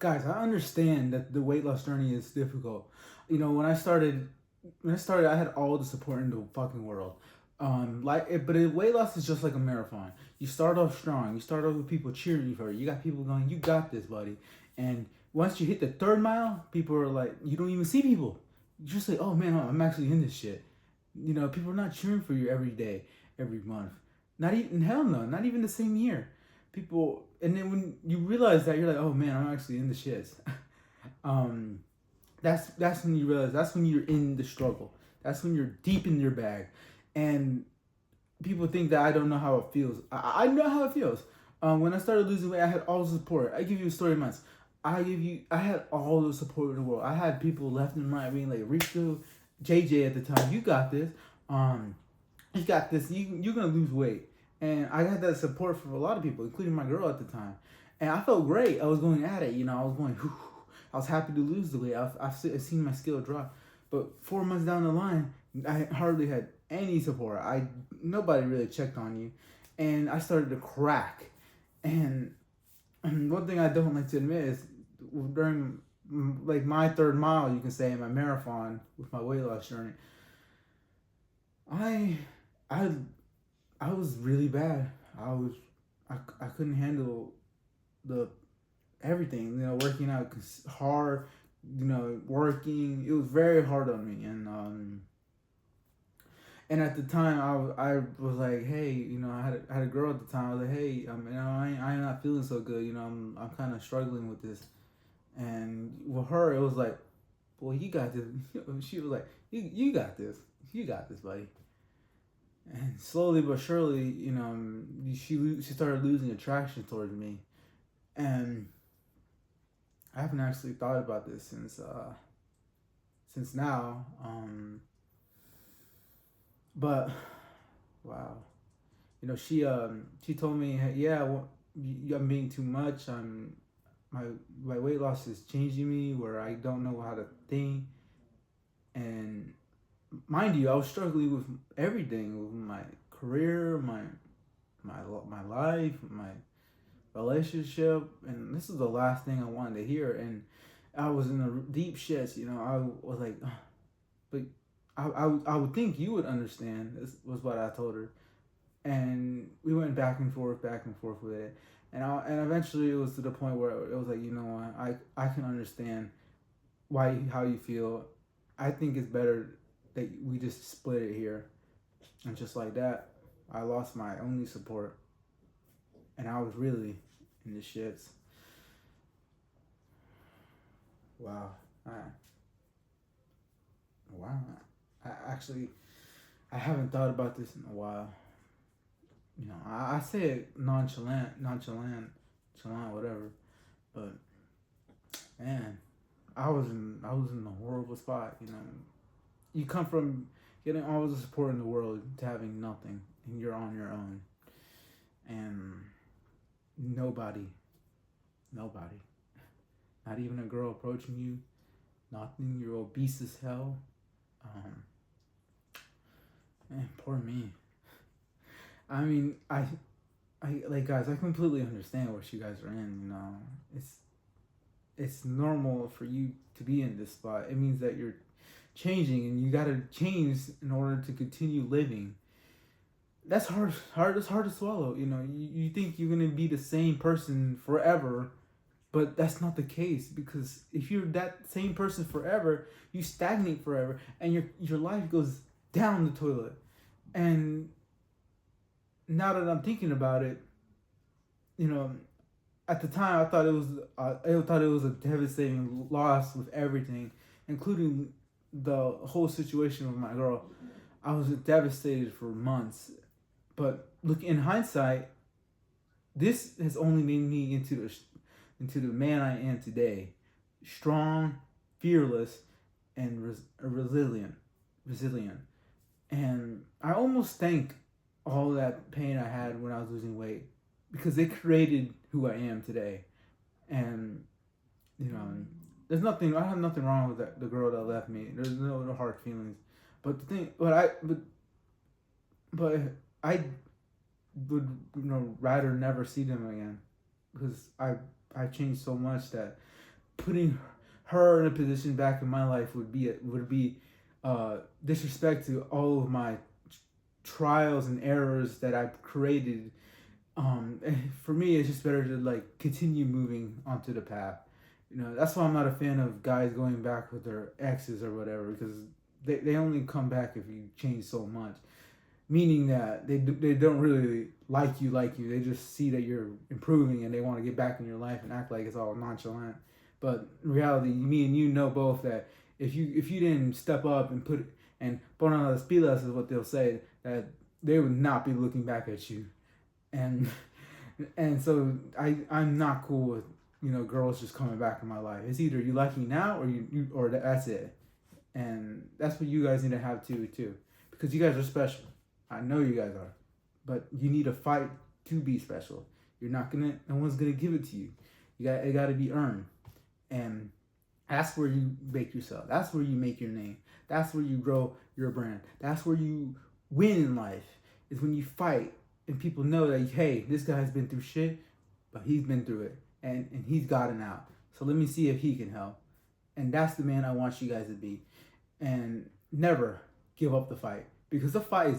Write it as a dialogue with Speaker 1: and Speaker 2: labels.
Speaker 1: Guys, I understand that the weight loss journey is difficult. When I started, I had all the support in the fucking world. But weight loss is just like a marathon. You start off strong. You start off with people cheering you for it. You got people going, "You got this, buddy." And once you hit the third mile, people are like, you don't even see people. You just say, "Oh man, I'm actually in this shit." People are not cheering for you every day, every month. Not even hell no, not even the same year. People, and then when you realize that, you're like, "Oh man, I'm actually in the shits." um, that's when you realize, that's when you're in the struggle. That's when you're deep in your bag, and people think that I don't know how it feels. I know how it feels. When I started losing weight, I had all the support. I give you a story of mine. I had all the support in the world. I had people left and right being like, Rico, JJ at the time, you got this. Um, you got this. You're gonna lose weight, and I had that support from a lot of people, including my girl at the time, and I felt great. I was going at it. I was going. Whew, I was happy to lose the weight. I've seen my skill drop, but 4 months down the line, I hardly had any support. Nobody really checked on you, and I started to crack. And one thing I don't like to admit is during like my third mile, you can say, in my marathon with my weight loss journey, I I I was really bad. I couldn't handle the everything. Working out hard. Working. It was very hard on me, and at the time I was like, hey, I had a girl at the time. I was like, hey, I'm not feeling so good. I'm kind of struggling with this, and with her it was like, boy, you got this. She was like, you got this. You got this, buddy. And slowly but surely, she started losing attraction towards me, and I haven't actually thought about this since now. But wow, she told me, hey, yeah, well, I'm being too much. My weight loss is changing me, where I don't know how to think. And mind you, I was struggling with everything, with my career, my life, my relationship, and this is the last thing I wanted to hear. And I was in the deep shits. I was like, "Ugh," but I would think you would understand. This was what I told her, and we went back and forth with it, and eventually it was to the point where it was like, what, I can understand how you feel. I think it's better that we just split it here, and just like that, I lost my only support, and I was really in the shits. Wow. I, wow. I haven't thought about this in a while. I say it nonchalant, whatever. But man, I was in a horrible spot. You come from getting all the support in the world to having nothing, and you're on your own, and nobody, nobody, not even a girl approaching you, nothing. You're obese as hell. Um, Man, poor me. I mean, I like, guys. I completely understand what you guys are in. It's it's normal for you to be in this spot. It means that you're changing, and you gotta change in order to continue living. That's hard. It's hard to swallow. You think you're gonna be the same person forever, but that's not the case, because if you're that same person forever, you stagnate forever, and your life goes down the toilet. And now that I'm thinking about it, you know, at the time I thought it was a devastating loss with everything, including the whole situation with my girl. I was devastated for months, but look, in hindsight, this has only made me into the man I am today, strong, fearless, and resilient. And I almost thank all that pain I had when I was losing weight, because it created who I am today. And you know, there's nothing. I have nothing wrong with the girl that left me. There's no hard feelings. But the thing, but I would rather never see them again, because I changed so much that putting her in a position back in my life would be disrespect to all of my trials and errors that I've created. For me, it's just better to like continue moving onto the path. That's why I'm not a fan of guys going back with their exes or whatever, because they only come back if you change so much. Meaning that they don't really like you. They just see that you're improving and they want to get back in your life and act like it's all nonchalant. But in reality, me and you know both that if you didn't step up and put on las pilas is what they'll say, that they would not be looking back at you. And so I'm not cool with girls just coming back in my life. It's either you like me now or that's it. And that's what you guys need to have too, because you guys are special. I know you guys are, but you need to fight to be special. No one's gonna give it to you. It got to be earned, and that's where you make yourself. That's where you make your name. That's where you grow your brand. That's where you win in life. Is when you fight and people know that, hey, this guy's been through shit, but he's been through it, and he's gotten out. So let me see if he can help. And that's the man I want you guys to be, and never give up the fight, because the fight is